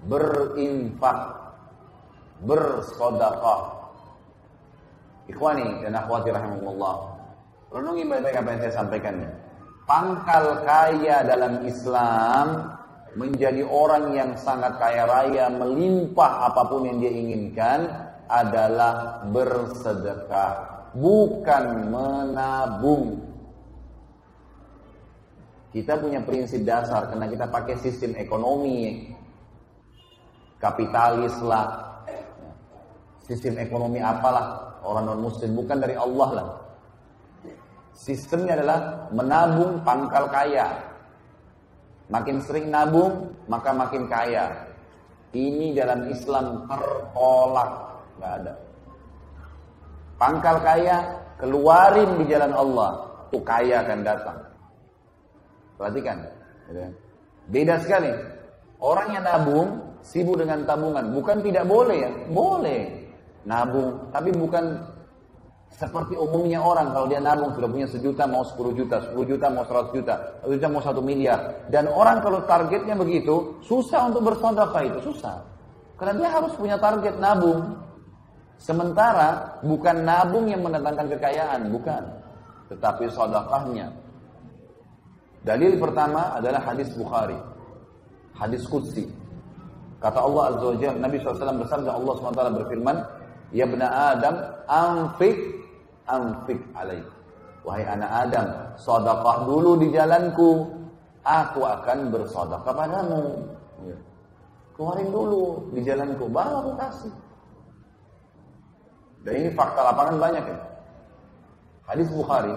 berinfak, bersedekah. Ikhwani dan akhwati rahimahumullah, renungi baik-baik apa yang saya sampaikan. Pangkal kaya dalam Islam, menjadi orang yang sangat kaya raya, melimpah apapun yang dia inginkan, adalah bersedekah, bukan menabung. Kita punya prinsip dasar, karena kita pakai sistem ekonomi kapitalis lah, sistem ekonomi apalah, orang non muslim, bukan dari Allah lah. Sistemnya adalah menabung pangkal kaya. Makin sering nabung, maka makin kaya. Ini dalam Islam tertolak, nggak ada. Pangkal kaya, keluarin di jalan Allah, tuh kaya akan datang. Perhatikan, beda sekali. Orang yang nabung sibuk dengan tabungan, bukan tidak boleh ya, boleh nabung, tapi bukan seperti umumnya orang. Kalau dia nabung sudah punya 1 juta mau 10 juta, 10 juta mau 100 juta, 1 juta mau 1 miliar. Dan orang kalau targetnya begitu, susah untuk bersedekah, itu susah. Karena dia harus punya target nabung. Sementara bukan nabung yang mendatangkan kekayaan, bukan, tetapi sedekahnya. Dalil pertama adalah hadis Bukhari, hadis Qudsi. Kata Allah Azza wa Jalla, Nabi SAW bersabda, Allah SWT berfirman, ya bna Adam, anfik alaik. Wahai anak Adam, sedekah dulu di jalanku, aku akan bersedekah padamu. Keluarin dulu di jalanku, baru aku kasih. Dan ini fakta lapangan banyak ya. Hadis Bukhari,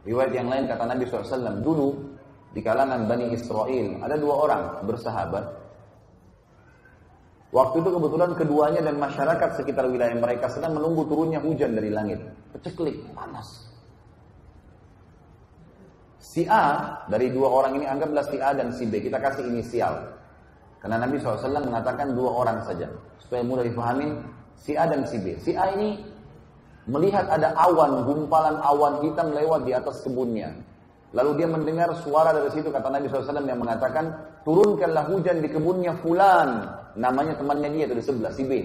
riwayat yang lain kata Nabi SAW, dulu di kalangan Bani Israel ada 2 orang bersahabat. Waktu itu kebetulan keduanya dan masyarakat sekitar wilayah mereka sedang menunggu turunnya hujan dari langit. Peceklik, panas. Si A, dari 2 orang ini, anggaplah si A dan si B, kita kasih inisial. Karena Nabi SAW mengatakan 2 orang saja, supaya mudah dipahami, si A dan si B. Si A ini melihat ada awan, gumpalan awan hitam lewat di atas kebunnya. Lalu dia mendengar suara dari situ, kata Nabi SAW yang mengatakan, turunkanlah hujan di kebunnya fulan. Namanya temannya dia itu di sebelah, si B.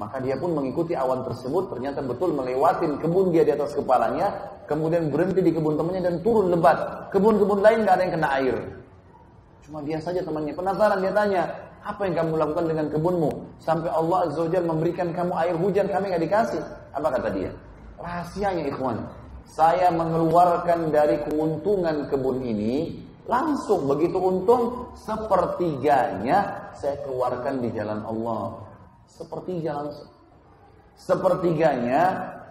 Maka dia pun mengikuti awan tersebut, ternyata betul melewatin kebun dia di atas kepalanya, kemudian berhenti di kebun temannya dan turun lebat. Kebun-kebun lain gak ada yang kena air. Cuma dia saja temannya, penasaran, dia tanya, apa yang kamu lakukan dengan kebunmu? Sampai Allah Azza wa Jalla memberikan kamu air hujan, kami gak dikasih. Apa kata dia? Rahasianya ikhwan, saya mengeluarkan dari keuntungan kebun ini, langsung begitu untung, sepertiganya saya keluarkan di jalan Allah. Sepertiganya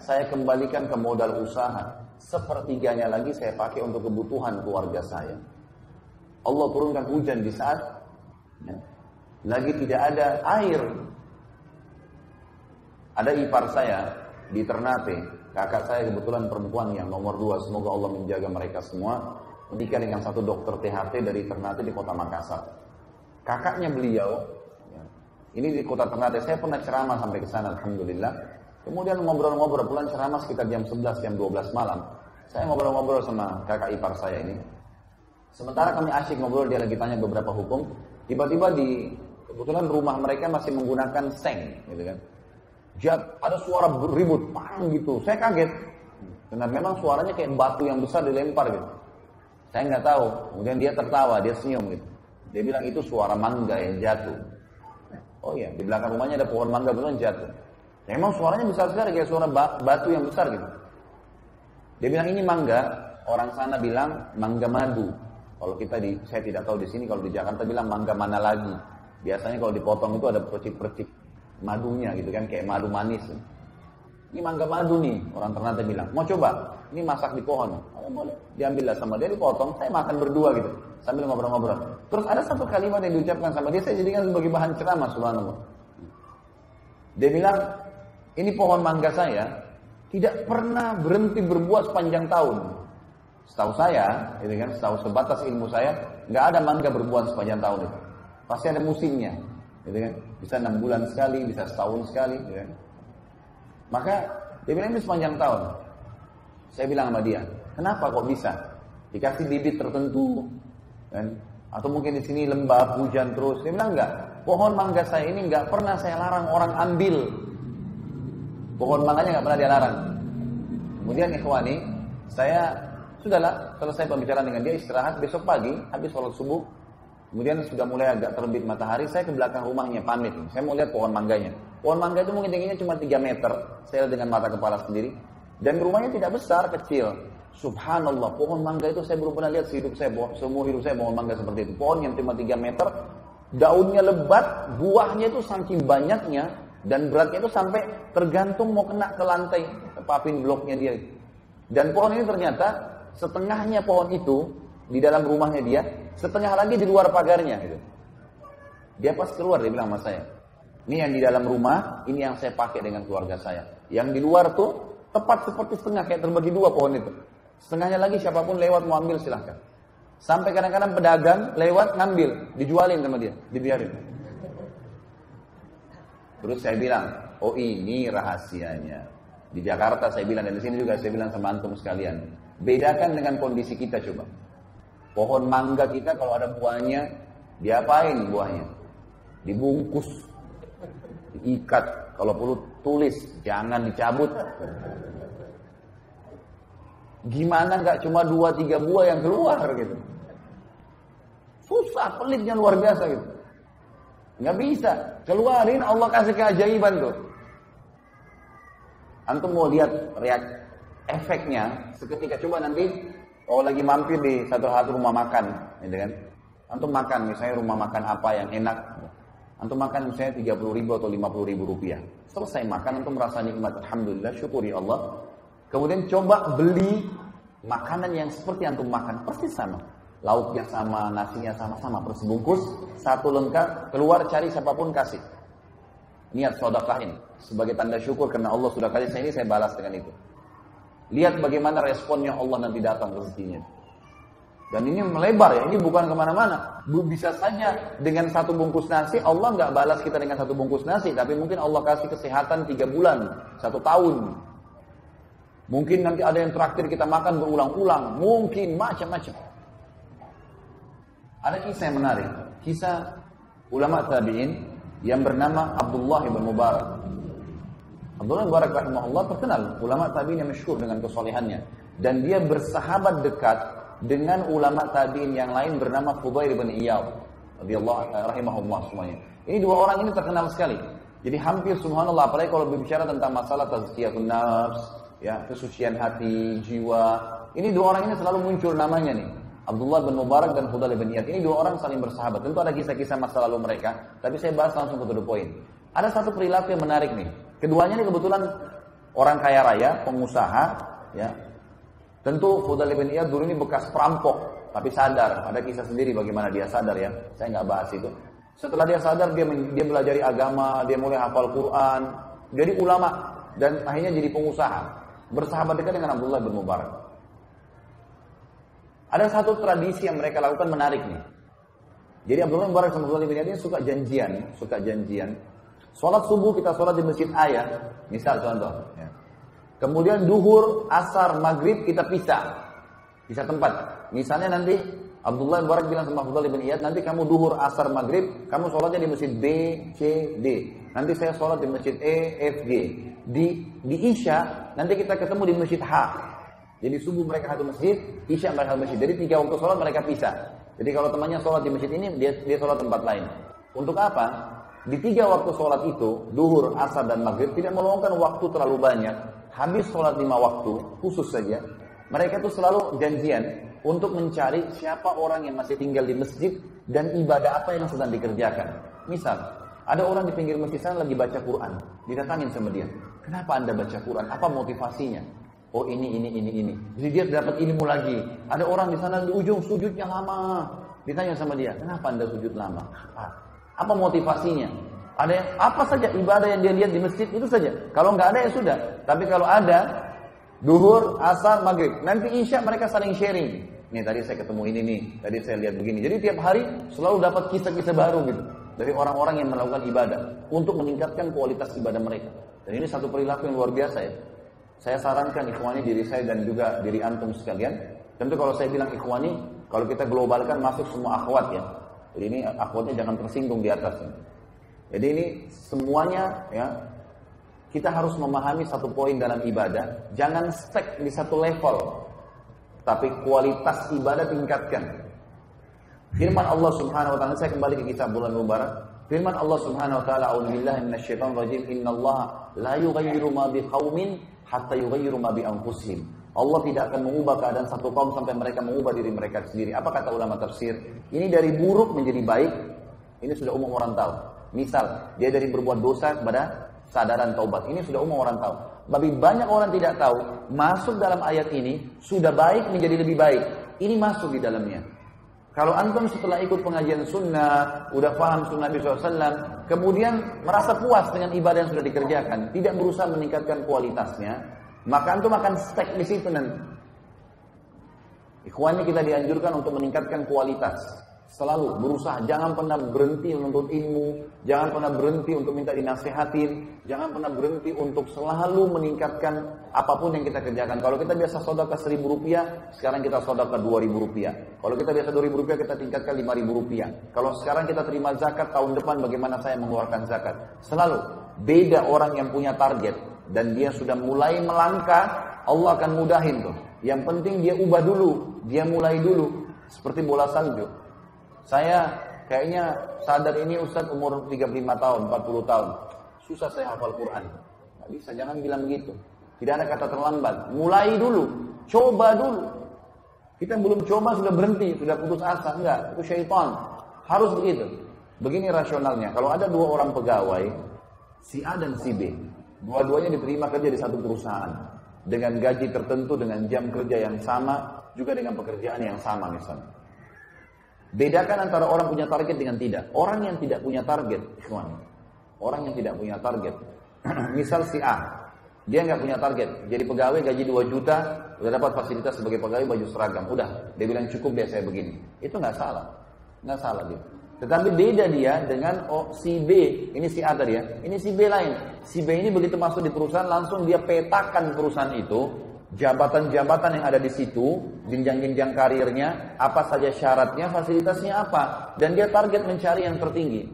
saya kembalikan ke modal usaha. Sepertiganya lagi saya pakai untuk kebutuhan keluarga saya. Allah turunkan hujan di saat lagi tidak ada air. Ada ipar saya di Ternate, kakak saya kebetulan perempuan yang nomor 2, semoga Allah menjaga mereka semua, menikah dengan satu dokter THT dari Ternate di kota Makassar. Kakaknya beliau, ini di kota Ternate, saya pernah ceramah sampai ke sana, alhamdulillah. Kemudian ngobrol-ngobrol, pulang ceramah sekitar jam 11, jam 12 malam. Saya ngobrol-ngobrol sama kakak ipar saya ini. Sementara kami asyik ngobrol, dia lagi tanya beberapa hukum. Tiba-tiba kebetulan rumah mereka masih menggunakan seng, gitu kan. Ada suara ribut, pang gitu. Saya kaget, karena memang suaranya kayak batu yang besar dilempar gitu. Saya nggak tahu. Kemudian dia tertawa, dia senyum gitu. Dia bilang itu suara mangga yang jatuh. Oh iya, di belakang rumahnya ada pohon mangga beneran jatuh. Ya, memang suaranya besar sekali, kayak suara batu yang besar gitu. Dia bilang ini mangga, orang sana bilang mangga madu. Kalau saya tidak tahu di sini, kalau di Jakarta bilang mangga mana lagi. Biasanya kalau dipotong itu ada percik-percik madunya gitu kan, kayak madu manis. Ini mangga madu nih, orang Ternate bilang. Mau coba? Ini masak di pohon. Oh, boleh. Diambillah sama dia, dipotong. Saya makan berdua gitu, sambil ngobrol-ngobrol. Terus ada satu kalimat yang diucapkan sama dia, saya jadikan sebagai bahan ceramah, subhanallah. Dia bilang, ini pohon mangga saya tidak pernah berhenti berbuah sepanjang tahun. Setahu saya, gitu kan, setahu sebatas ilmu saya, nggak ada mangga berbuah sepanjang tahun itu. Pasti ada musimnya, gitu kan. Bisa 6 bulan sekali, bisa setahun sekali, gitu kan. Maka dia bilang ini sepanjang tahun. Saya bilang sama dia, kenapa kok bisa? Dikasih bibit tertentu, kan? Atau mungkin di sini lembab, hujan terus. Dia bilang enggak. Pohon mangga saya ini enggak pernah saya larang orang ambil. Pohon mangganya enggak pernah dia larang. Kemudian ikhwani, saya sudahlah selesai pembicaraan dengan dia, istirahat. Besok pagi habis sholat subuh, kemudian sudah mulai agak terbit matahari, saya ke belakang rumahnya pamit. Saya mau lihat pohon mangganya. Pohon mangga itu mungkin tingginya cuma 3 meter. Saya lihat dengan mata kepala sendiri. Dan rumahnya tidak besar, kecil. Subhanallah, pohon mangga itu saya belum pernah lihat seumur hidup saya pohon mangga seperti itu. Pohon yang cuma 3 meter, daunnya lebat, buahnya itu saking banyaknya, dan beratnya itu sampai tergantung mau kena ke lantai, papin bloknya dia. Dan pohon ini ternyata setengahnya pohon itu di dalam rumahnya dia, setengah lagi di luar pagarnya. Gitu. Dia pas keluar, dia bilang sama saya, ini yang di dalam rumah, ini yang saya pakai dengan keluarga saya. Yang di luar tuh tepat seperti setengah, kayak terbagi 2 pohon itu. Setengahnya lagi siapapun lewat mau ambil silahkan. Sampai kadang-kadang pedagang lewat ngambil, dijualin sama dia, dibiarin. Terus saya bilang, oh ini rahasianya. Di Jakarta saya bilang, dan di sini juga saya bilang sama antum sekalian. Bedakan dengan kondisi kita coba. Pohon mangga kita kalau ada buahnya, diapain buahnya? Dibungkus, diikat. Kalau perlu tulis, jangan dicabut. Gimana nggak cuma 2-3 buah yang keluar gitu? Susah, pelitnya luar biasa gitu. Nggak bisa, keluarin, Allah kasih keajaiban tuh. Antum mau lihat efeknya seketika, coba nanti kalau lagi mampir di satu rumah makan, gitu kan? Antum makan misalnya rumah makan apa yang enak, antum makan misalnya 30.000 atau 50.000 rupiah. Selesai makan, antum merasa nikmat, alhamdulillah, syukuri Allah. Kemudian coba beli makanan yang seperti antum makan, pasti sama. Lauknya sama, nasinya sama-sama, persebungkus, satu lengkap, keluar cari siapapun kasih. Niat sedekahin sebagai tanda syukur karena Allah sudah kasih saya ini, saya balas dengan itu. Lihat bagaimana responnya Allah nanti datang rezekinya. Dan ini melebar ya, ini bukan kemana-mana. Bisa saja dengan 1 bungkus nasi, Allah nggak balas kita dengan 1 bungkus nasi, tapi mungkin Allah kasih kesehatan 3 bulan, 1 tahun. Mungkin nanti ada yang traktir kita makan berulang-ulang, mungkin macam-macam. Ada kisah yang menarik, kisah ulama tabi'in yang bernama Abdullah bin Mubarak. Abdullah bin Mubarak rahimahullah terkenal ulama tabi'in yang masyhur dengan kesolehannya, dan dia bersahabat dekat dengan ulama tabi'in yang lain bernama Fudail bin Iyad radhiyallahu rahimahullah semuanya. Ini 2 orang ini terkenal sekali. Jadi hampir subhanallah, apalagi kalau berbicara tentang masalah tazkiyatun nafs, ya, kesucian hati, jiwa. Ini 2 orang ini selalu muncul namanya nih. Abdullah bin Mubarak dan Fudail bin Iyad. Ini 2 orang saling bersahabat. Tentu ada kisah-kisah masa lalu mereka, tapi saya bahas langsung ke the point. Ada satu perilaku yang menarik nih. Keduanya ini kebetulan orang kaya raya, pengusaha, ya. Tentu Fudail bin Iyad dulu ini bekas perampok, tapi sadar. Ada kisah sendiri bagaimana dia sadar ya. Saya nggak bahas itu. Setelah dia sadar, dia belajari agama, dia mulai hafal Quran, jadi ulama, dan akhirnya jadi pengusaha. Bersahabat dekat dengan Abdullah bin Mubarak. Ada satu tradisi yang mereka lakukan menarik nih. Jadi Abdullah bin Mubarak sama Abdullah bin Iyad ini suka janjian. Sholat subuh kita sholat di masjid A ya, misal contoh. Ya. Kemudian duhur, asar, maghrib kita pisah tempat. Misalnya nanti Abdullah bin Mubarak bilang sama Abdullah bin Iyad, nanti kamu duhur, asar, maghrib, kamu sholatnya di masjid B, C, D. Nanti saya sholat di masjid E, F, G. Di Isya, nanti kita ketemu di masjid H. Jadi subuh mereka satu masjid, Isya mereka satu masjid. Jadi 3 waktu sholat mereka pisah. Jadi kalau temannya sholat di masjid ini, dia sholat tempat lain. Untuk apa? Di 3 waktu sholat itu, duhur, asar, dan maghrib, tidak meluangkan waktu terlalu banyak. Habis sholat 5 waktu, khusus saja, mereka itu selalu janjian untuk mencari siapa orang yang masih tinggal di masjid dan ibadah apa yang sedang dikerjakan. Misal, ada orang di pinggir masjid sana lagi baca Quran, didatangin sama dia. Kenapa Anda baca Quran? Apa motivasinya? Oh ini. Jadi dia dapat ilmu lagi. Ada orang di sana di ujung sujudnya lama. Ditanya sama dia, kenapa Anda sujud lama? Apa motivasinya? Ada yang, apa saja ibadah yang dia lihat di masjid itu saja. Kalau nggak ada ya sudah. Tapi kalau ada, duhur, asar, maghrib. Nanti Isya mereka saling sharing. Nih tadi saya ketemu ini nih, tadi saya lihat begini. Jadi tiap hari selalu dapat kisah-kisah baru gitu. Dari orang-orang yang melakukan ibadah. Untuk meningkatkan kualitas ibadah mereka. Dan ini satu perilaku yang luar biasa ya. Saya sarankan ikhwani diri saya dan juga diri antum sekalian. Tentu kalau saya bilang ikhwani, Kalau kita globalkan masuk semua akhwat ya. Jadi ini akhwatnya jangan tersinggung di atasnya. Jadi ini semuanya ya, kita harus memahami satu poin dalam ibadah, jangan stuck di satu level, tapi kualitas ibadah tingkatkan. Firman Allah Subhanahu wa taala, saya kembali ke kitab bulan Mubarak. Firman Allah Subhanahu wa taala, "A'udzubillahi minasyaitonir rajim. Innallaha la yughayyiru ma biqaumin hatta yughayyiru ma bi anfusihim." Allah tidak akan mengubah keadaan satu kaum sampai mereka mengubah diri mereka sendiri. Apa kata ulama tafsir? Ini dari buruk menjadi baik. Ini sudah umum orang tahu. Misal, dia dari berbuat dosa kepada sadaran taubat. Ini sudah umum orang tahu. Tapi banyak orang tidak tahu, masuk dalam ayat ini, sudah baik menjadi lebih baik. Ini masuk di dalamnya. Kalau antum setelah ikut pengajian sunnah, udah paham sunnah Nabi SAW, kemudian merasa puas dengan ibadah yang sudah dikerjakan, tidak berusaha meningkatkan kualitasnya, maka antum akan stuck di situ nanti. Ikhwannya kita dianjurkan untuk meningkatkan kualitas. Selalu berusaha, jangan pernah berhenti menuntut ilmu, jangan pernah berhenti untuk minta dinasihatin, jangan pernah berhenti untuk selalu meningkatkan apapun yang kita kerjakan. Kalau kita biasa sedekah Rp1.000, sekarang kita sedekah Rp2.000. Kalau kita biasa Rp2.000, kita tingkatkan Rp5.000. Kalau sekarang kita terima zakat, tahun depan bagaimana saya mengeluarkan zakat. Selalu beda orang yang punya target dan dia sudah mulai melangkah, Allah akan mudahin tuh. Yang penting dia ubah dulu, dia mulai dulu. Seperti bola salju. Saya kayaknya sadar ini Ustaz umur 35 tahun, 40 tahun. Susah saya hafal Quran. Nggak bisa, jangan bilang begitu. Tidak ada kata terlambat. Mulai dulu, coba dulu. Kita belum coba sudah berhenti, sudah putus asa. Enggak, itu syaitan. Harus begitu. Begini rasionalnya, kalau ada dua orang pegawai, si A dan si B, dua-duanya diterima kerja di satu perusahaan. Dengan gaji tertentu, dengan jam kerja yang sama, juga dengan pekerjaan yang sama misalnya. Bedakan antara orang punya target dengan tidak. Orang yang tidak punya target, ikhwan. Orang yang tidak punya target. Misal si A, dia nggak punya target. Jadi pegawai gaji 2 juta, udah dapat fasilitas sebagai pegawai baju seragam. Udah, dia bilang cukup deh saya begini. Itu nggak salah. Nggak salah dia. Tetapi beda dia dengan si B. Ini si A tadi ya. Ini si B lain. Si B ini begitu masuk di perusahaan, langsung dia petakan perusahaan itu. Jabatan-jabatan yang ada di situ, jenjang-jenjang karirnya, apa saja syaratnya, fasilitasnya apa, dan dia target mencari yang tertinggi.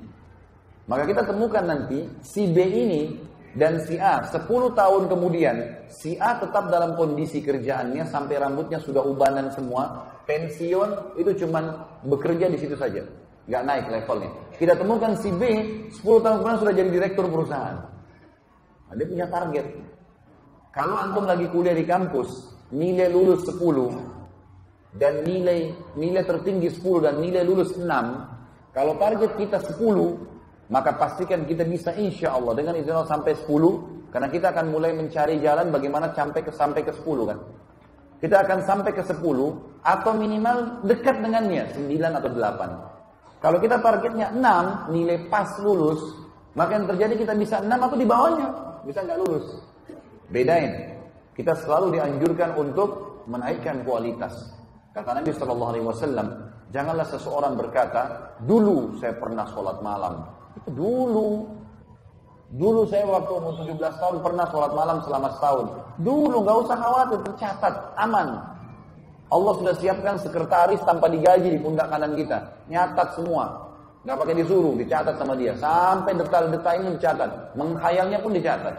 Maka kita temukan nanti si B ini dan si A 10 tahun kemudian, si A tetap dalam kondisi kerjaannya sampai rambutnya sudah ubanan semua, pensiun itu cuman bekerja di situ saja, nggak naik levelnya. Kita temukan si B 10 tahun kemudian sudah jadi direktur perusahaan. Nah, dia punya target. Kalau antum lagi kuliah di kampus, nilai lulus 10 dan nilai tertinggi 10 dan nilai lulus 6, kalau target kita 10, maka pastikan kita bisa insya Allah dengan izin Allah sampai 10, karena kita akan mulai mencari jalan bagaimana sampai ke 10 kan. Kita akan sampai ke 10 atau minimal dekat dengannya 9 atau 8. Kalau kita targetnya 6, nilai pas lulus, maka yang terjadi kita bisa 6 atau di bawahnya, bisa nggak lulus. Bedain. Kita selalu dianjurkan untuk menaikkan kualitas. Kata Nabi SAW, janganlah seseorang berkata, dulu saya pernah sholat malam. Itu dulu. Dulu saya waktu umur 17 tahun pernah sholat malam selama setahun. Dulu, gak usah khawatir, tercatat, aman. Allah sudah siapkan sekretaris tanpa digaji di pundak kanan kita. Nyatat semua. Gak pakai disuruh, dicatat sama dia. Sampai detail-detailnya dicatat. Menghayalnya pun dicatat.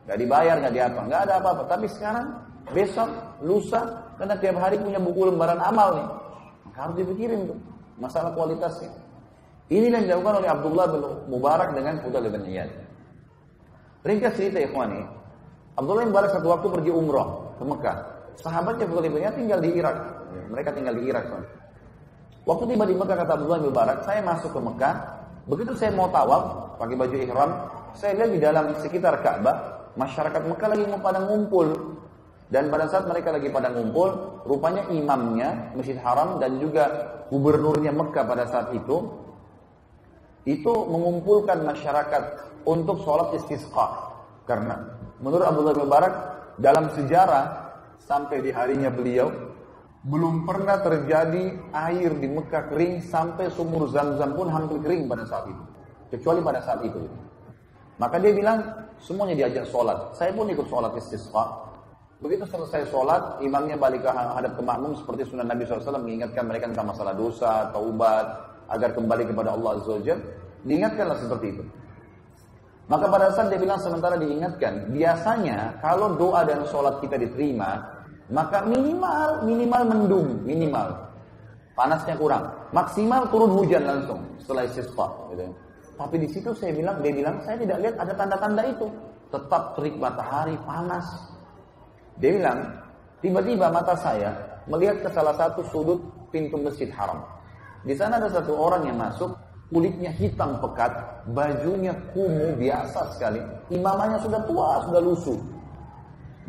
Gak dibayar, gak diapa, gak ada apa-apa. Tapi sekarang, besok, lusa, karena tiap hari punya buku lembaran amal nih. Maka harus dipikirin tuh, masalah kualitasnya. Inilah yang dilakukan oleh Abdullah bin Mubarak dengan Fudail bin Iyad. Ringkas cerita ikhwani, Abdullah bin Mubarak satu waktu pergi umrah ke Mekah. Sahabatnya Fudail bin Iyad tinggal di Irak. Mereka tinggal di Irak. Waktu tiba di Mekah, kata Abdullah bin Mubarak, saya masuk ke Mekah. Begitu saya mau tawaf, pakai baju ihram, saya lihat di dalam sekitar Ka'bah, masyarakat Mekah lagi pada ngumpul. Dan pada saat mereka lagi pada ngumpul, rupanya imamnya Masjid Haram dan juga gubernurnya Mekah pada saat itu mengumpulkan masyarakat untuk sholat istisqa. Karena menurut Abdullah bin Mubarak, dalam sejarah sampai di harinya beliau, belum pernah terjadi air di Mekah kering sampai sumur Zam-Zam pun hampir kering pada saat itu. Kecuali pada saat itu. Maka dia bilang, semuanya diajak sholat. Saya pun ikut sholat istisqa. Begitu selesai sholat, imamnya balik ke hadap ke makmum seperti sunnah Nabi SAW, mengingatkan mereka tentang masalah dosa, taubat, agar kembali kepada Allah Azza wa Jalla. Diingatkanlah seperti itu. Maka pada saat dia bilang sementara diingatkan, biasanya kalau doa dan sholat kita diterima, maka minimal mendung, minimal. Panasnya kurang, maksimal turun hujan langsung setelah istisqa. Gitu. Tapi di situ dia bilang, saya tidak lihat ada tanda-tanda itu. Tetap terik matahari, panas. Dia bilang, tiba-tiba mata saya melihat ke salah satu sudut pintu Masjid Haram. Di sana ada satu orang yang masuk, kulitnya hitam pekat, bajunya kumuh biasa sekali. Imamahnya sudah tua, sudah lusuh.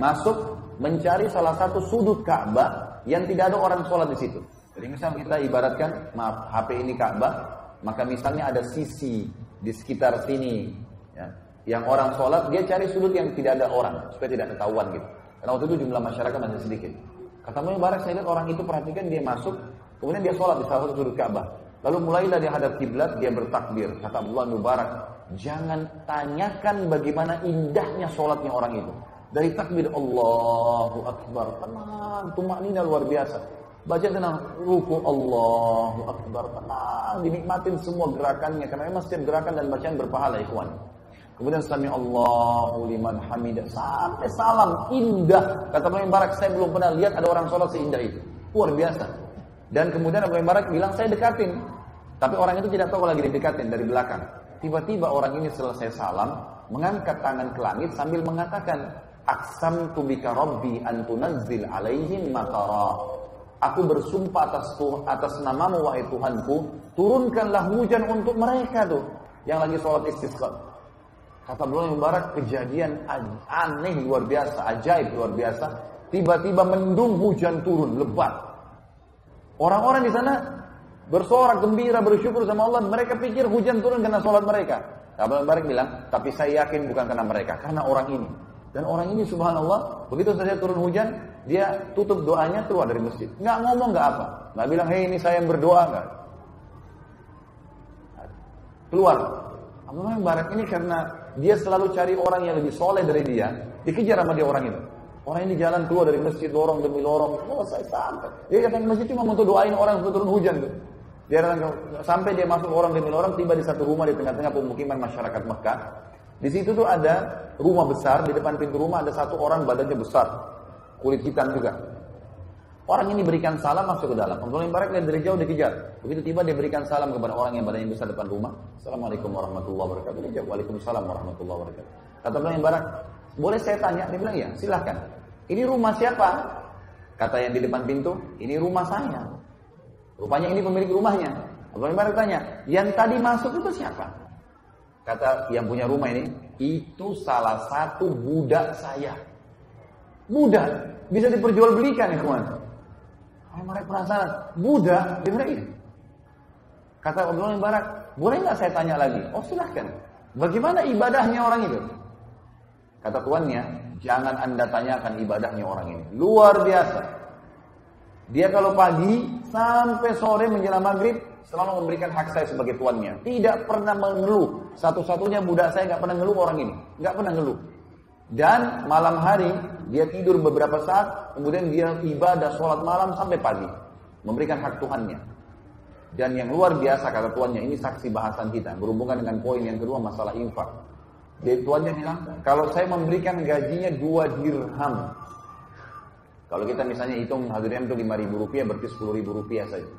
Masuk mencari salah satu sudut Ka'bah yang tidak ada orang sholat di situ. Jadi misal kita ibaratkan, maaf, HP ini Ka'bah, maka misalnya ada sisi di sekitar sini, ya, yang orang sholat, dia cari sudut yang tidak ada orang, supaya tidak ketahuan gitu. Karena waktu itu jumlah masyarakat masih sedikit. Kata Mubarak, saya lihat orang itu, perhatikan dia masuk, kemudian dia sholat di salah satu sudut Ka'bah. Lalu mulailah dia hadap kiblat, dia bertakbir. Kata Abdullah Mubarak, jangan tanyakan bagaimana indahnya sholatnya orang itu. Dari takbir Allahu Akbar, tenang, tumaknina luar biasa. Baca tenang, ruku Allahu Akbar, tenang, dinikmatin semua gerakannya. Karena memang setiap gerakan dan bacaan berpahala, ikhwan. Kemudian sami Allahu liman hamidah, sampai salam indah. Kata Abu Barak, saya belum pernah lihat ada orang sholat seindah itu. Luar biasa. Dan kemudian Abu Barak bilang, saya dekatin. Tapi orang itu tidak tahu lagi didekatin dari belakang. Tiba-tiba orang ini selesai salam, mengangkat tangan ke langit sambil mengatakan, aqsamtu bika rabbi an tunazzil alaihim matara. Aku bersumpah atas namamu wahai Tuhanku, turunkanlah hujan untuk mereka tuh yang lagi sholat istisqa. Kata Abdullah Mubarak, kejadian aneh luar biasa, ajaib luar biasa. Tiba-tiba mendung, hujan turun, lebat. Orang-orang di sana bersorak gembira, bersyukur sama Allah. Mereka pikir hujan turun karena sholat mereka. Abdullah Mubarak bilang, tapi saya yakin bukan karena mereka, karena orang ini. Dan orang ini subhanallah, begitu saja turun hujan, dia tutup doanya, keluar dari masjid. Nggak ngomong, nggak apa. Nggak bilang, hei ini saya yang berdoa, nggak. Keluar. Abdullah Mubarak ini karena dia selalu cari orang yang lebih soleh dari dia, dikejar sama dia orang itu. Orang ini jalan keluar dari masjid, lorong demi lorong, saya sampai. Dia datang ke masjid cuma untuk doain orang untuk turun hujan tuh. Dia sampai dia masuk lorong demi lorong, tiba di satu rumah di tengah-tengah pemukiman masyarakat Mekah. Di situ tuh ada rumah besar, di depan pintu rumah ada satu orang badannya besar, kulit hitam juga. Orang ini berikan salam masuk ke dalam. Abdullah bin Barak dari jauh dikejar. Begitu tiba dia berikan salam kepada orang yang badannya besar depan rumah. Assalamualaikum warahmatullahi wabarakatuh. Dia jawab, waalaikumsalam warahmatullahi wabarakatuh. Kata Abdullah bin Barak, boleh saya tanya? Dia bilang, ya silahkan. Ini rumah siapa? Kata yang di depan pintu, ini rumah saya. Rupanya ini pemilik rumahnya. Abdullah bin Barak tanya, yang tadi masuk itu siapa? Kata yang punya rumah ini, itu salah satu budak saya. Budak bisa diperjualbelikan ya kawan. Mereka penasaran, budak di mana ini? Kata Abdullah bin Barak, boleh nggak saya tanya lagi? Oh silahkan. Bagaimana ibadahnya orang itu? Kata tuannya, jangan anda tanyakan ibadahnya orang ini. Luar biasa. Dia kalau pagi sampai sore menjelang maghrib selalu memberikan hak saya sebagai tuannya. Tidak pernah mengeluh. Satu-satunya budak saya nggak pernah ngeluh orang ini. Nggak pernah ngeluh. Dan malam hari dia tidur beberapa saat, kemudian dia ibadah sholat malam sampai pagi, memberikan hak Tuhannya. Dan yang luar biasa kata tuannya, ini saksi bahasan kita berhubungan dengan poin yang kedua masalah infak. Jadi tuannya bilang, kalau saya memberikan gajinya 2 dirham, kalau kita misalnya hitung dirham itu 5.000 rupiah, berarti 10.000 rupiah saja.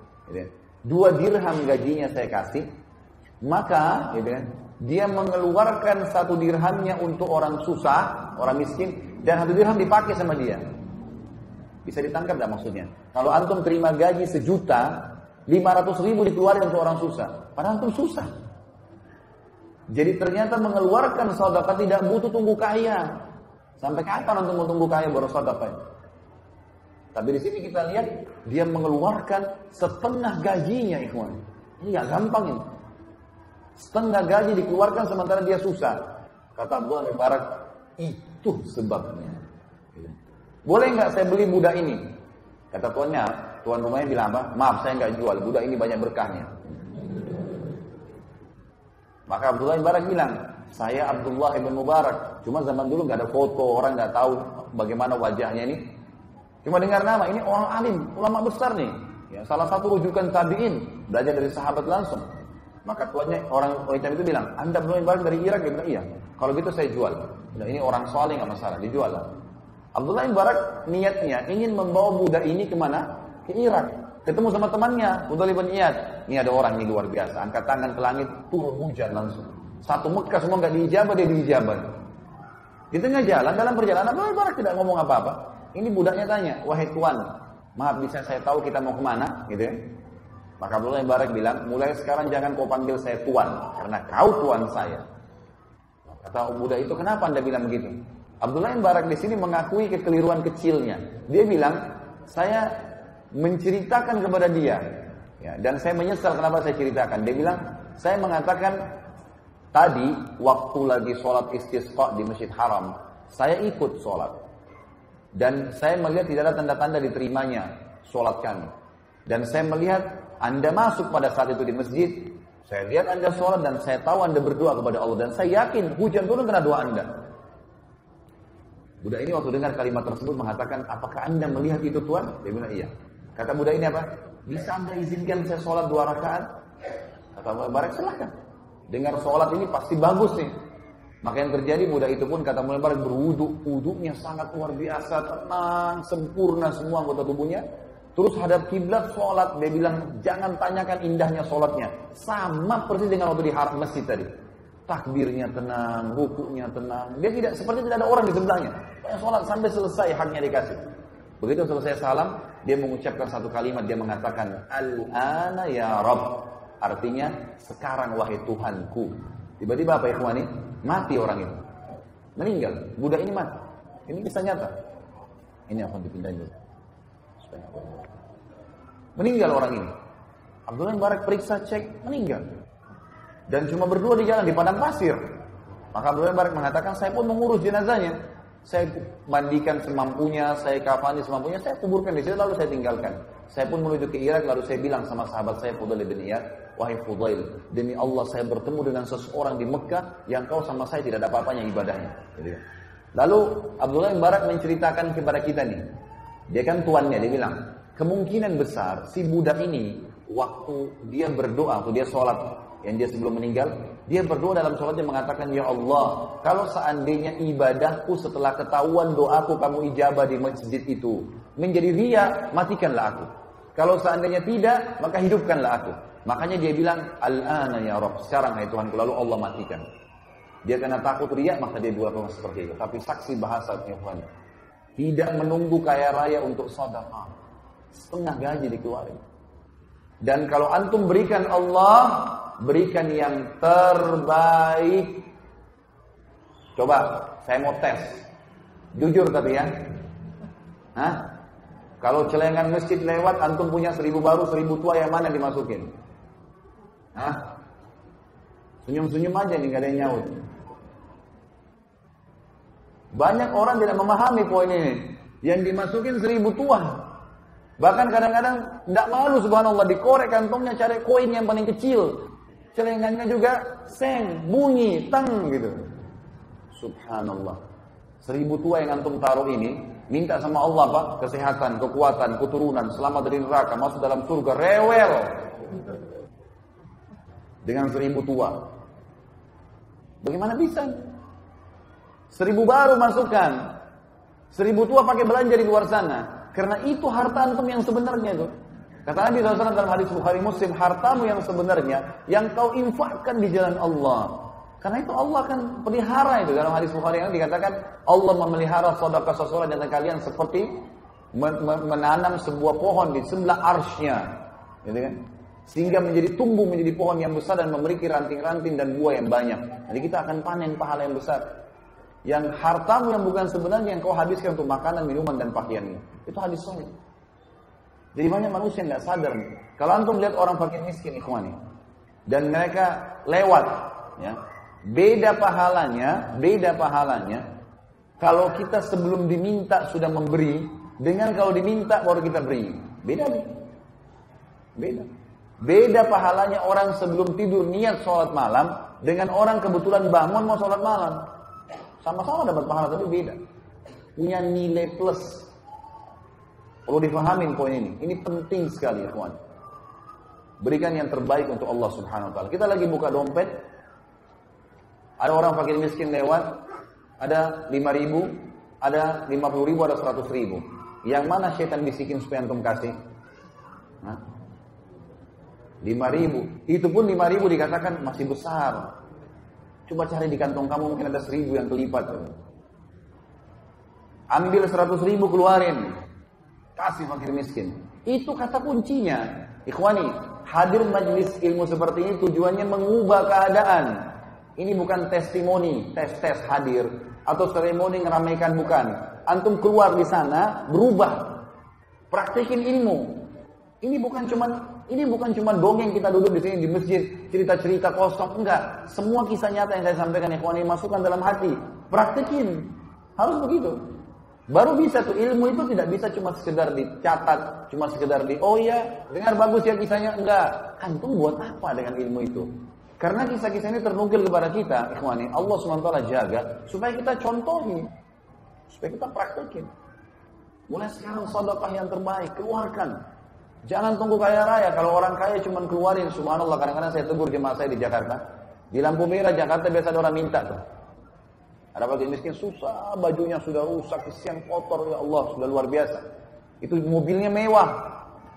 2 dirham gajinya saya kasih, maka dia mengeluarkan 1 dirhamnya untuk orang susah, orang miskin, dan 1 dirham dipakai sama dia. Bisa ditangkap tidak maksudnya? Kalau antum terima gaji 1 juta, 500.000 dikeluarin untuk orang susah. Padahal antum susah. Jadi ternyata mengeluarkan sedekah tidak butuh tunggu kaya. Sampai kapan antum mau tunggu kaya baru sedekah? Tapi di sini kita lihat dia mengeluarkan setengah gajinya, ikhwan. Ini nggak gampang ini. Setengah gaji dikeluarkan sementara dia susah. Kata Abdullah bin Barak, itu sebabnya. Boleh nggak saya beli budak ini? Kata tuannya, tuan rumahnya bilang apa? Maaf saya nggak jual, budak ini banyak berkahnya. Maka Abdullah bin Barak bilang, saya Abdullah ibn Mubarak. Cuma zaman dulu nggak ada foto, orang nggak tahu bagaimana wajahnya ini. Cuma dengar nama, ini orang alim, ulama besar nih. Ya, salah satu rujukan tabi'in, belajar dari sahabat langsung. Maka tuannya orang hitam itu bilang, Anda belum barang dari Irak? Dia bilang, iya. Kalau gitu saya jual. Nah, ini orang soleh nggak masalah, dijual lah. Abdullah bin Mubarak niatnya ingin membawa budak ini kemana? Ke Irak. Ketemu sama temannya, Fudail bin Iyad. Ini ada orang ini luar biasa, angkat tangan ke langit, turun hujan langsung. Satu Mekah semua nggak diijabah, dia diijabah. Di tengah jalan, dalam perjalanan, Abdullah bin Mubarak tidak ngomong apa-apa. Ini budaknya tanya, wahai tuan, maaf bisa saya tahu kita mau kemana? Gitu ya. Maka Abdullah bin Mubarak bilang, mulai sekarang jangan kau panggil saya tuan, karena kau tuan saya. Kata budak itu, kenapa Anda bilang begitu? Abdullah bin Mubarak di sini mengakui kekeliruan kecilnya. Dia bilang, saya menceritakan kepada dia, ya, dan saya menyesal kenapa saya ceritakan. Dia bilang, saya mengatakan tadi waktu lagi sholat istisqa di Masjid Haram, saya ikut sholat. Dan saya melihat tidak ada tanda-tanda diterimanya sholat kami. Dan saya melihat Anda masuk pada saat itu di masjid. Saya lihat Anda sholat dan saya tahu Anda berdoa kepada Allah. Dan saya yakin hujan turun karena doa Anda. Budak ini waktu dengar kalimat tersebut mengatakan, apakah Anda melihat itu Tuhan? Dia bilang iya. Kata budak ini apa? Bisa Anda izinkan saya sholat 2 rakaat? Kata Mubarak, silahkan. Dengar sholat ini pasti bagus nih. Maka yang terjadi budak itu pun kata Mubarak berwudu, wudunya sangat luar biasa, tenang, sempurna semua anggota tubuhnya. Terus hadap kiblat sholat, dia bilang jangan tanyakan indahnya sholatnya, sama persis dengan waktu di haram masjid tadi. Takbirnya tenang, rukuknya tenang, dia tidak seperti tidak ada orang di sebelahnya. Sholat sampai selesai haknya dikasih. Begitu selesai salam, dia mengucapkan satu kalimat, dia mengatakan Al-ana ya Rabb, artinya sekarang wahai Tuhanku. Tiba-tiba apa ya ikhwani? Mati orang itu. Meninggal. Budak ini mati. Ini kisah nyata. Ini akan dipindahin dulu. Meninggal orang ini. Abdullah bin Mubarak periksa, cek, meninggal. Dan cuma berdua di jalan, di padang pasir. Maka Abdullah bin Mubarak mengatakan, saya pun mengurus jenazahnya. Saya mandikan semampunya, saya kafani semampunya, saya kuburkan di situ, lalu saya tinggalkan. Saya pun menuju ke Irak, lalu saya bilang sama sahabat saya, Fudail bin Iyad, wahai Fudail, demi Allah saya bertemu dengan seseorang di Mekah yang kau sama saya tidak ada apa-apanya ibadahnya. Lalu Abdullah bin Mubarak menceritakan kepada kita nih, dia kan tuannya, dia bilang, kemungkinan besar si budak ini waktu dia berdoa, waktu dia sholat, yang dia sebelum meninggal, dia berdoa dalam sholatnya mengatakan, ya Allah, kalau seandainya ibadahku setelah ketahuan doaku kamu ijabah di masjid itu menjadi riya, matikanlah aku. Kalau seandainya tidak, maka hidupkanlah aku. Makanya dia bilang, Al-ana ya Rabb, sekarang hai Tuhanku, lalu Allah matikan. Dia karena takut riya, maka dia berdoa seperti itu. Tapi saksi bahasa Tuhan, tidak menunggu kaya raya untuk sedekah, setengah gaji dikeluarin. Dan kalau antum berikan Allah, berikan yang terbaik. Coba, saya mau tes. Jujur tapi ya. Hah? Kalau celengan masjid lewat, antum punya 1000 baru, 1000 tua, yang mana dimasukin? Hah? Senyum-senyum aja nih, gak ada yang nyaut. Banyak orang tidak memahami poin ini. Yang dimasukin 1000 tua. Bahkan kadang-kadang tidak malu subhanallah, dikorek kantongnya cari koin yang paling kecil. Celengannya juga seng, bunyi, tang gitu. Subhanallah. 1000 tua yang antum taruh ini, minta sama Allah Pak, kesehatan, kekuatan, keturunan, selamat dari neraka, masuk dalam surga, rewel. Dengan 1000 tua. Bagaimana bisa? 1000 baru masukkan. 1000 tua pakai belanja di luar sana. Karena itu harta antum yang sebenarnya itu. Kata Nabi SAW dalam hadis Bukhari Muslim, hartamu yang sebenarnya, yang kau infakkan di jalan Allah. Karena itu Allah akan pelihara itu. Dalam hadis Bukhari yang dikatakan, Allah memelihara sedekah seseorang dan kalian seperti menanam sebuah pohon di sebelah arsy-Nya. Gitu kan? Sehingga menjadi tumbuh menjadi pohon yang besar dan memiliki ranting-ranting dan buah yang banyak. Jadi kita akan panen pahala yang besar. Yang hartamu yang bukan sebenarnya yang kau habiskan untuk makanan, minuman, dan pakaianmu. Itu hadis sahih. Jadi banyak manusia yang nggak sadar. Kalau antum lihat orang fakir miskin ikhwani, dan mereka lewat, ya, beda pahalanya. Kalau kita sebelum diminta sudah memberi, dengan kalau diminta baru kita beri, beda. Beda pahalanya orang sebelum tidur niat sholat malam, dengan orang kebetulan bangun mau sholat malam. Sama-sama dapat pahala tapi beda. Punya nilai plus. Perlu difahamin poin ini. Ini penting sekali, ikhwan. Berikan yang terbaik untuk Allah Subhanahu wa taala. Kita lagi buka dompet. Ada orang fakir miskin lewat, ada 5.000, ada 50.000, ada 100.000. Yang mana syaitan bisikin supaya antum kasih? 5.000. Itu pun 5.000 dikatakan masih besar. Coba cari di kantong kamu mungkin ada 1.000 yang kelipat. Ambil 100.000 keluarin. Kasih fakir miskin. Itu kata kuncinya. Ikhwani, hadir majlis ilmu seperti ini tujuannya mengubah keadaan. Ini bukan testimoni, tes hadir. Atau seremoni ngeramaikan, bukan. Antum keluar di sana, berubah. Praktikin ilmu. Ini bukan cuma dongeng kita duduk di sini di masjid, cerita-cerita kosong, enggak. Semua kisah nyata yang saya sampaikan ikhwani masukkan dalam hati. Praktikin. Harus begitu. Baru bisa tuh, ilmu itu tidak bisa cuma sekedar dicatat, cuma sekedar oh iya, dengar bagus ya kisahnya, enggak. Antum buat apa dengan ilmu itu? Karena kisah-kisah ini ternukil kepada kita, ikhwani, Allah SWT jaga supaya kita contohi, supaya kita praktekin. Mulai sekarang sedekah yang terbaik, keluarkan. Jangan tunggu kaya raya. Kalau orang kaya cuma keluarin, subhanallah, kadang-kadang saya tegur jemaah saya di Jakarta. Di lampu merah Jakarta biasa ada orang minta tuh. Ada fakir miskin susah, bajunya sudah rusak, kesian kotor, ya Allah, sudah luar biasa. Itu mobilnya mewah.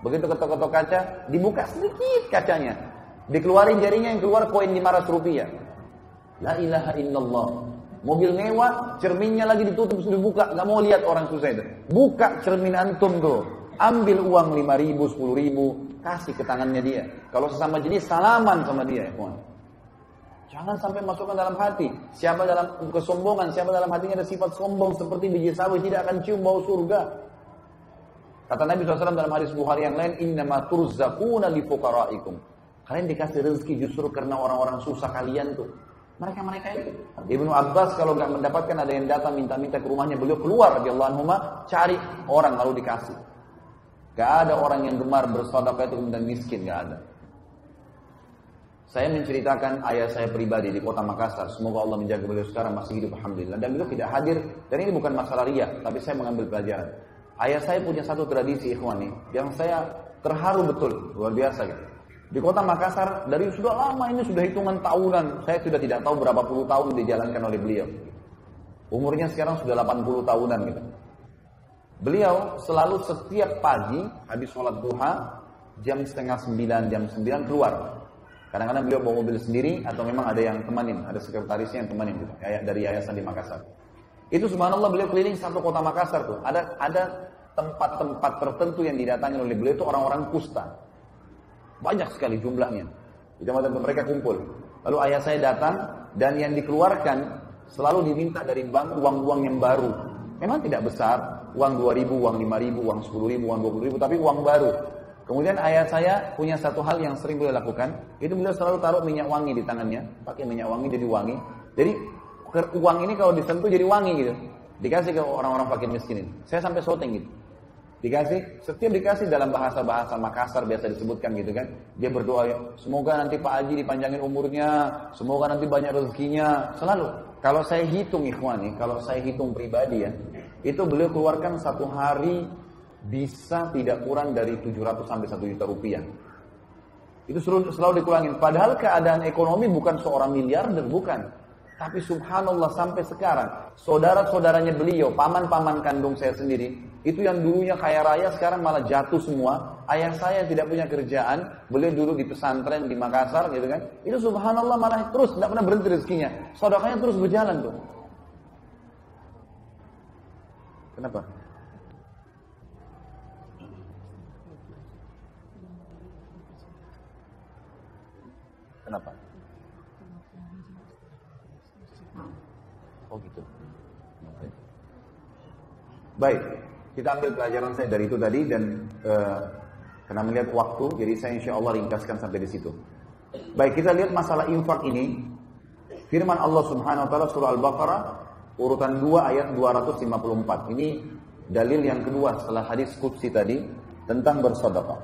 Begitu ketok-ketok kaca, dibuka sedikit kacanya. Dikeluarin jarinya, yang keluar koin 500 rupiah. La ilaha illallah. Mobil mewah, cerminnya lagi ditutup, sudah buka, gak mau lihat orang susah itu. Buka cermin antum tuh. Ambil uang 5.000, 10.000, kasih ke tangannya dia. Kalau sesama jenis, salaman sama dia, ikhwan. Jangan sampai masukkan dalam hati. Siapa dalam kesombongan, siapa dalam hatinya ada sifat sombong seperti biji sawi, tidak akan cium bau surga. Kata Nabi SAW dalam hadis Bukhari yang lain, innama turzaquna li fuqara'ikum. Kalian dikasih rezeki justru karena orang-orang susah kalian tuh. Mereka-mereka itu. Ibnu Abbas kalau nggak mendapatkan, ada yang datang minta-minta ke rumahnya, beliau keluar radhiyallahu anhu cari orang lalu dikasih. Gak ada orang yang gemar bersedekah itu kemudian miskin, gak ada. Saya menceritakan ayah saya pribadi di kota Makassar. Semoga Allah menjaga beliau sekarang masih hidup, alhamdulillah. Dan beliau tidak hadir. Dan ini bukan masalah riya, tapi saya mengambil pelajaran. Ayah saya punya satu tradisi, ikhwani, yang saya terharu betul, luar biasa gitu. Di kota Makassar dari sudah lama, ini sudah hitungan tahunan. Saya sudah tidak tahu berapa puluh tahun dijalankan oleh beliau. Umurnya sekarang sudah 80 tahunan gitu. Beliau selalu setiap pagi habis sholat duha jam 8:30, jam 9 keluar. Kadang-kadang beliau bawa mobil sendiri atau memang ada yang temanin, ada sekretarisnya yang temanin gitu, kayak dari yayasan di Makassar. Itu subhanallah beliau keliling satu kota Makassar tuh. Ada tempat-tempat tertentu yang didatangi oleh beliau itu orang-orang kusta. Banyak sekali jumlahnya. Di tempat mereka kumpul. Lalu ayah saya datang dan yang dikeluarkan selalu diminta dari bank uang-uang yang baru. Memang tidak besar, uang 2.000, uang 5.000, uang 10.000, uang 20.000, tapi uang baru. Kemudian ayah saya punya satu hal yang sering beliau lakukan, itu beliau selalu taruh minyak wangi di tangannya, pakai minyak wangi jadi wangi. Jadi uang ini kalau disentuh jadi wangi gitu. Dikasih ke orang-orang fakir miskin ini. Saya sampai syuting gitu. Setiap dikasih dalam bahasa-bahasa Makassar biasa disebutkan gitu kan. Dia berdoa, semoga nanti Pak Haji dipanjangin umurnya, semoga nanti banyak rezekinya, selalu. Kalau saya hitung ikhwani, kalau saya hitung pribadi ya, itu beliau keluarkan satu hari bisa tidak kurang dari 700 sampai 1 juta rupiah. Itu selalu dikurangin. Padahal keadaan ekonomi bukan seorang miliarder, bukan. Tapi subhanallah sampai sekarang, saudara-saudaranya beliau, paman-paman kandung saya sendiri, itu yang dulunya kaya raya sekarang malah jatuh semua. Ayah saya tidak punya kerjaan, beliau dulu di pesantren di Makassar gitu kan. Itu subhanallah malah terus, tidak pernah berhenti rezekinya. Sedekahnya terus berjalan tuh. Kenapa? Kenapa? Oh gitu. Baik, kita ambil pelajaran saya dari itu tadi dan karena melihat waktu, jadi saya insya Allah ringkaskan sampai di situ. Baik, kita lihat masalah infak ini. Firman Allah Subhanahu Wa Taala surah Al-Baqarah urutan 2 ayat 254. Ini dalil yang kedua setelah hadis qudsi tadi tentang bersedekah.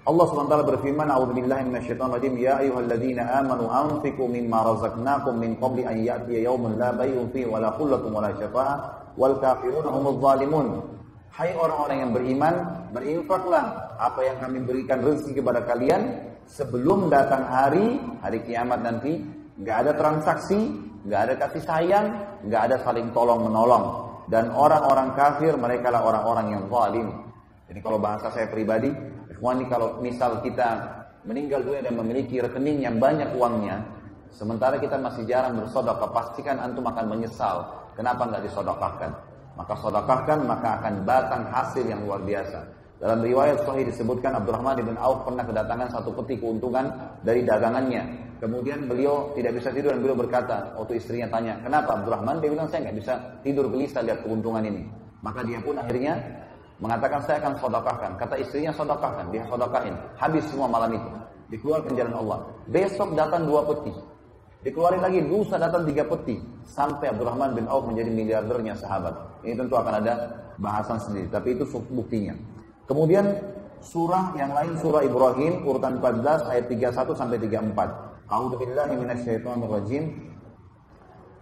Allah SWT berfirman, A'udzubillahi minasyaitonir rajim, ya ayyuhalladzina amanu anfiqu mimma razaqnakum min qabli an ya'tiya yawmun la bay'un fihi wa la khullatun wa la syafa'ah wal kafiruna humudz zalimun. Hai orang-orang yang beriman, berinfaklah apa yang kami berikan rezeki kepada kalian sebelum datang hari kiamat nanti. Enggak ada transaksi, enggak ada kasih sayang, enggak ada saling tolong menolong. Dan orang-orang kafir mereka lah orang-orang yang zalim. Jadi kalau bahasa saya pribadi, ikhwani, kalau misal kita meninggal dunia dan memiliki rekening yang banyak uangnya, sementara kita masih jarang bersedekah, pastikan antum akan menyesal. Kenapa enggak disodokahkan? Maka sodokahkan, maka akan batang hasil yang luar biasa. Dalam riwayat sahih disebutkan Abdurrahman bin Auf pernah kedatangan satu peti keuntungan dari dagangannya. Kemudian beliau tidak bisa tidur dan beliau berkata, waktu istrinya tanya, kenapa Abdurrahman? Dia bilang, saya nggak bisa tidur gelisah lihat keuntungan ini. Maka dia pun akhirnya mengatakan, saya akan sodokahkan. Kata istrinya, sodokahkan. Dia sodokahin. Habis semua malam itu. Dikeluarkan jalan Allah. Besok datang 2 peti. Dikeluarin lagi, lusa datang 3 peti. Sampai Abdurrahman bin Auf menjadi miliardernya sahabat. Ini tentu akan ada bahasan sendiri. Tapi itu buktinya. Kemudian surah yang lain, surah Ibrahim urutan 14 ayat 31 sampai 34. A'udzubillahi minasyaitonir rajim.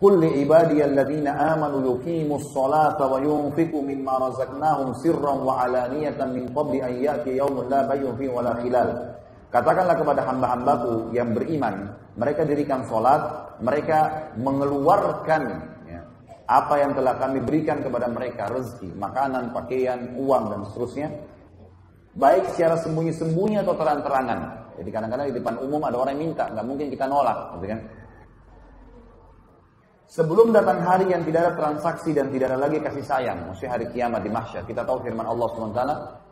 Qul li ibadiyalladzina amanu yuqimus sholata wa yunfiqu mimma razaqnahum sirran wa alaniyatan min qabli an ya'tiya yawmun la bay'un fihi wa la khilal. Katakanlah kepada hamba-hambaku yang beriman, mereka dirikan sholat, mereka mengeluarkan apa yang telah kami berikan kepada mereka, rezeki, makanan, pakaian, uang, dan seterusnya, baik secara sembunyi-sembunyi atau terang-terangan. Jadi kadang-kadang di depan umum ada orang yang minta, nggak mungkin kita nolak, gitu kan? Sebelum datang hari yang tidak ada transaksi dan tidak ada lagi kasih sayang, maksudnya hari kiamat di mahsyar. Kita tahu firman Allah SWT,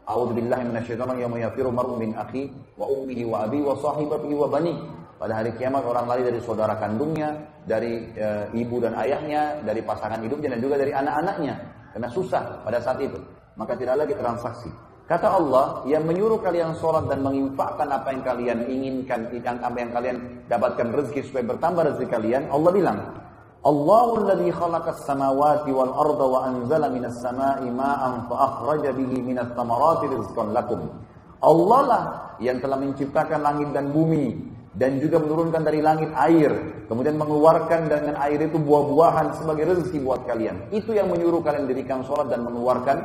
A'udzubillahi minasyaitonir rajim, yawma yafiru mar'u min akhi wa ummihi wa abi wa sahibatihi wa bani. Pada hari kiamat orang lari dari saudara kandungnya, dari ibu dan ayahnya, dari pasangan hidupnya dan juga dari anak-anaknya. Karena susah pada saat itu. Maka tidak lagi transaksi. Kata Allah, yang menyuruh kalian sholat dan menginfakkan apa yang kalian inginkan, apa yang kalian dapatkan rezeki supaya bertambah rezeki kalian, Allah bilang, Allahul ladzi khalaqas samawati wal arda wa anzala minas samai ma'an fa akhraja bihi minas thamarati rizqan lakum. Allah lah yang telah menciptakan langit dan bumi dan juga menurunkan dari langit air, kemudian mengeluarkan dengan air itu buah-buahan sebagai rezeki buat kalian. Itu yang menyuruh kalian dirikan sholat dan mengeluarkan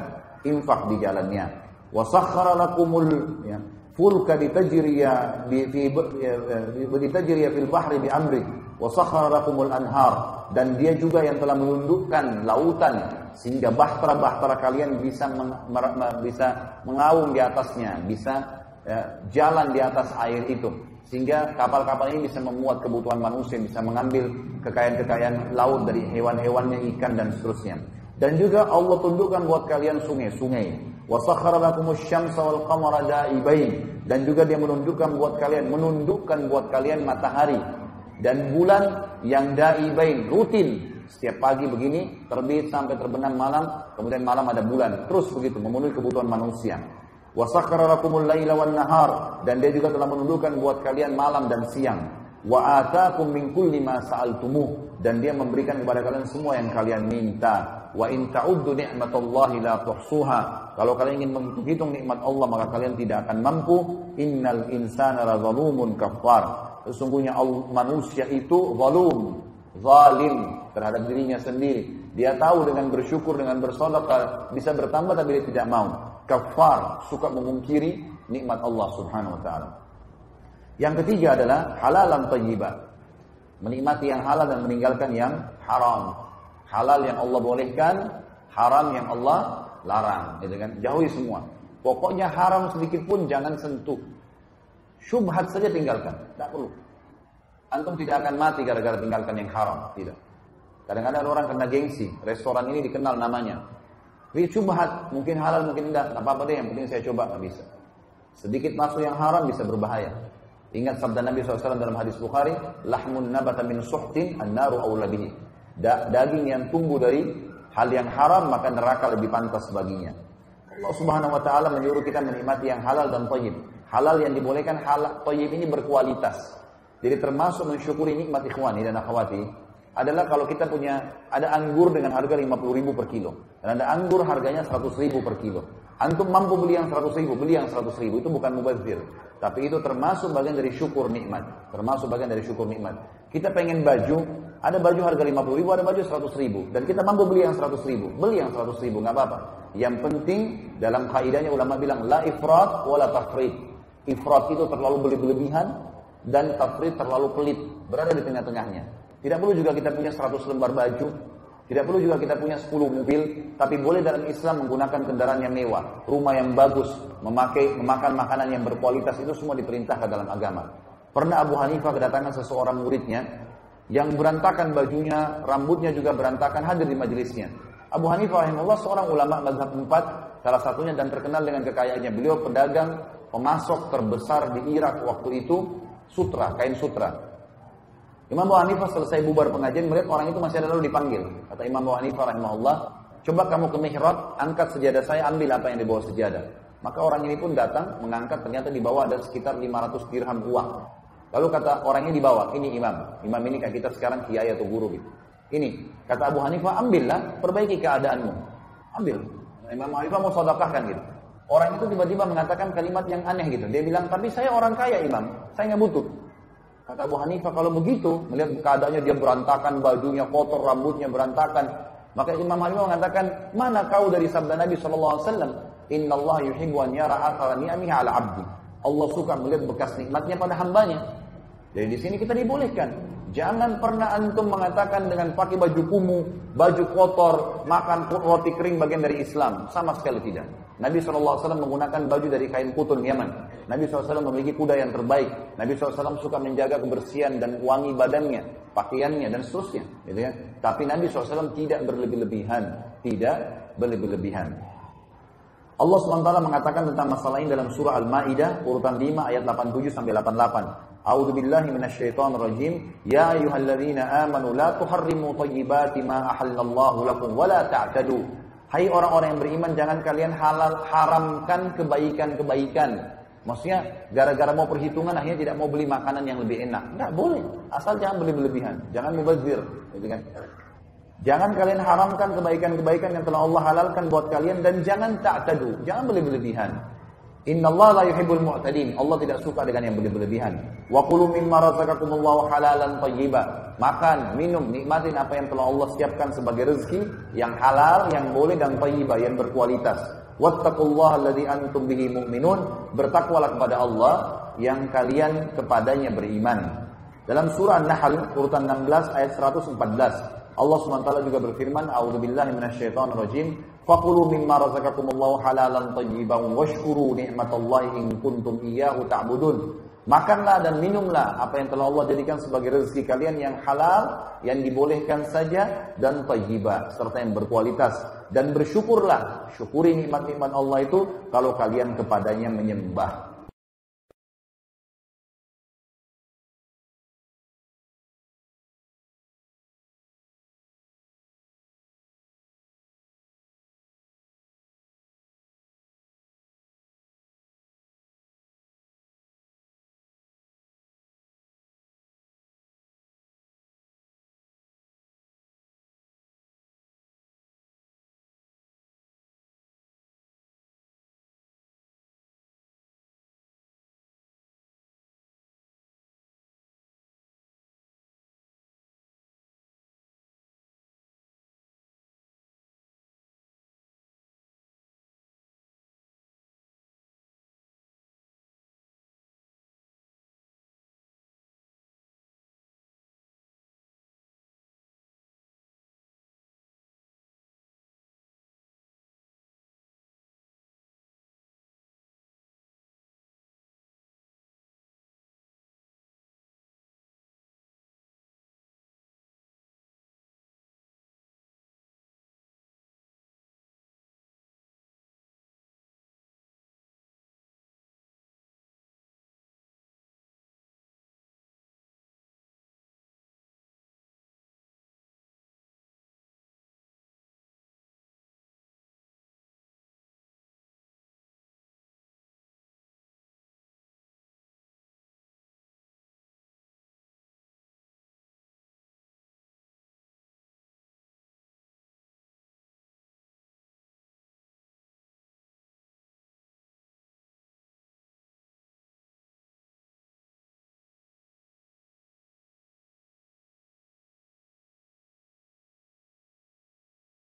infak di jalannya. Wa sakhkhara lakumul fulka litajriya fil bahri bi amri wa sakhkhara lakumul anhar, dan dia juga yang telah menundukkan lautan sehingga bahtera-bahtera kalian bisa mengaum di atasnya, bisa jalan di atas air itu, sehingga kapal-kapal ini bisa memuat kebutuhan manusia, bisa mengambil kekayaan-kekayaan laut dari hewan-hewannya, ikan dan seterusnya. Dan juga Allah tundukkan buat kalian sungai-sungai. Wa sakhkhara lakumus syamsa wal qamara da'ibain, dan juga dia menundukkan buat kalian matahari dan bulan yang da'ibain, rutin. Setiap pagi begini, terbit sampai terbenam malam, kemudian malam ada bulan. Terus begitu, memenuhi kebutuhan manusia. Wa sakhkhara lakumul laila wan nahar, dan dia juga telah menundukkan buat kalian malam dan siang. Wa ataakum min kulli ma sa'altumuh, dan dia memberikan kepada kalian semua yang kalian minta. Wa in ta'uddu ni'matallahi la tuhsuha, kalau kalian ingin menghitung nikmat Allah maka kalian tidak akan mampu. Innal insana lazalumun kafar, sesungguhnya manusia itu zalim terhadap dirinya sendiri. Dia tahu dengan bersyukur, dengan bersedekah bisa bertambah, tapi dia tidak mau. Kafar, suka memungkiri nikmat Allah Subhanahu wa taala. Yang ketiga adalah halalan thayyiban, menikmati yang halal dan meninggalkan yang haram. Halal yang Allah bolehkan, haram yang Allah larang, gitu kan? Jauhi semua. Pokoknya haram sedikit pun jangan sentuh. Syubhat saja tinggalkan, tidak perlu. Antum tidak akan mati gara-gara tinggalkan yang haram, tidak. Kadang-kadang orang kena gengsi, restoran ini dikenal namanya. Ini syubhat, mungkin halal, mungkin tidak, apa-apa deh, yang penting saya coba, nggak bisa. Sedikit masuk yang haram bisa berbahaya. Ingat sabda Nabi SAW dalam hadis Bukhari, lahmun nabata min suhtin an-naru awla bihi. Daging yang tumbuh dari hal yang haram, maka neraka lebih pantas baginya. Allah Subhanahu wa taala menyuruh kita menikmati yang halal dan thayyib. Halal yang dibolehkan, halal thayyib ini berkualitas. Jadi termasuk mensyukuri nikmat ikhwani dan akhwati, adalah kalau kita ada anggur dengan harga 50.000 per kilo. Dan ada anggur harganya 100.000 per kilo. Antum mampu beli yang 100.000, beli yang 100.000. Itu bukan mubazir. Tapi itu termasuk bagian dari syukur nikmat. Termasuk bagian dari syukur nikmat. Kita pengen baju, ada baju harga 50.000, ada baju 100.000. Dan kita mampu beli yang 100.000. Beli yang 100.000, nggak apa-apa. Yang penting, dalam kaidahnya ulama bilang, la ifrat wa la tafrit. Ifrat itu terlalu berlebihan, dan tafrit terlalu pelit. Berada di tengah-tengahnya. Tidak perlu juga kita punya 100 lembar baju. Tidak perlu juga kita punya 10 mobil. Tapi boleh dalam Islam menggunakan kendaraan yang mewah. Rumah yang bagus. Memakan makanan yang berkualitas. Itu semua diperintahkan dalam agama. Pernah Abu Hanifah kedatangan seseorang muridnya. Yang berantakan bajunya. Rambutnya juga berantakan. Hadir di majelisnya. Abu Hanifah rahimahullah seorang ulama mazhab 4. Salah satunya dan terkenal dengan kekayaannya. Beliau pedagang, pemasok terbesar di Irak waktu itu. Sutra, kain sutra. Imam Abu Hanifah selesai bubar pengajian, melihat orang itu masih ada lalu dipanggil. Kata Imam Abu Hanifah rahimahullah, coba kamu ke mihrab, angkat sejadah saya, ambil apa yang dibawa sejadah. Maka orang ini pun datang, mengangkat, ternyata di bawah ada sekitar 500 dirham uang. Lalu kata orangnya di bawah, ini imam. Imam ini kayak kita sekarang kiai atau guru gitu. Ini, kata Abu Hanifah, ambillah, perbaiki keadaanmu. Ambil. Imam Abu Hanifah mau sedekahkan gitu. Orang itu tiba-tiba mengatakan kalimat yang aneh gitu. Dia bilang, tapi saya orang kaya imam, saya nggak butuh. Kata Abu Hanifah, kalau begitu, melihat keadaannya dia berantakan, bajunya kotor, rambutnya berantakan. Maka Imam Hanifah mengatakan, mana kau dari sabda Nabi SAW? Inna Allah yuhibbu an yara athara ni'amihi ala abdi. Allah suka melihat bekas nikmatnya pada hambanya. Jadi di sini kita dibolehkan. Jangan pernah antum mengatakan dengan pakai baju kumuh, baju kotor, makan roti kering bagian dari Islam. Sama sekali tidak. Nabi SAW menggunakan baju dari kain kutun Yaman. Nabi SAW memiliki kuda yang terbaik. Nabi SAW suka menjaga kebersihan dan wangi badannya, pakaiannya dan seterusnya. Gitu ya. Tapi Nabi SAW tidak berlebih-lebihan. Tidak berlebih-lebihan. Allah SWT mengatakan tentang masalah ini dalam surah Al-Ma'idah urutan 5 ayat 87 sampai 88. A'udzu billahi minasyaitonir rajim. Ya ayyuhalladzina amanu la tuharrimu thayyibati ma ahallallahu lakum wa la ta'tadu. Hai orang-orang yang beriman, jangan kalian haramkan kebaikan-kebaikan. Maksudnya gara-gara mau perhitungan akhirnya tidak mau beli makanan yang lebih enak. Enggak boleh, asal jangan beli berlebihan, jangan mubazir, gitu kan? Jangan kalian haramkan kebaikan-kebaikan yang telah Allah halalkan buat kalian dan jangan ta'tadu, jangan beli berlebihan. Innallaha la yuhibbul mu'tadin. Allah tidak suka dengan yang berlebihan. Wa kulu mimma razaqakumullahu halalan thayyiba. Makan, minum, nikmatin apa yang telah Allah siapkan sebagai rezeki yang halal, yang boleh dan thayyiba, yang berkualitas. Wattaqullaha alladzi antum bihi mu'minun. Bertakwalah kepada Allah yang kalian kepadanya beriman. Dalam surah An-Nahl urutan 16 ayat 114. Allah SWT juga berfirman, A'udzubillahi minasyaitonir rajim, faqulu mimma razaqakumullahu halalan thayyiban washkuru ni'matallahi in kuntum iyyahu ta'budun. Makanlah dan minumlah apa yang telah Allah jadikan sebagai rezeki kalian yang halal, yang dibolehkan saja dan thayyibah serta yang berkualitas, dan bersyukurlah, syukuri nikmat-nikmat Allah itu kalau kalian kepadanya menyembah.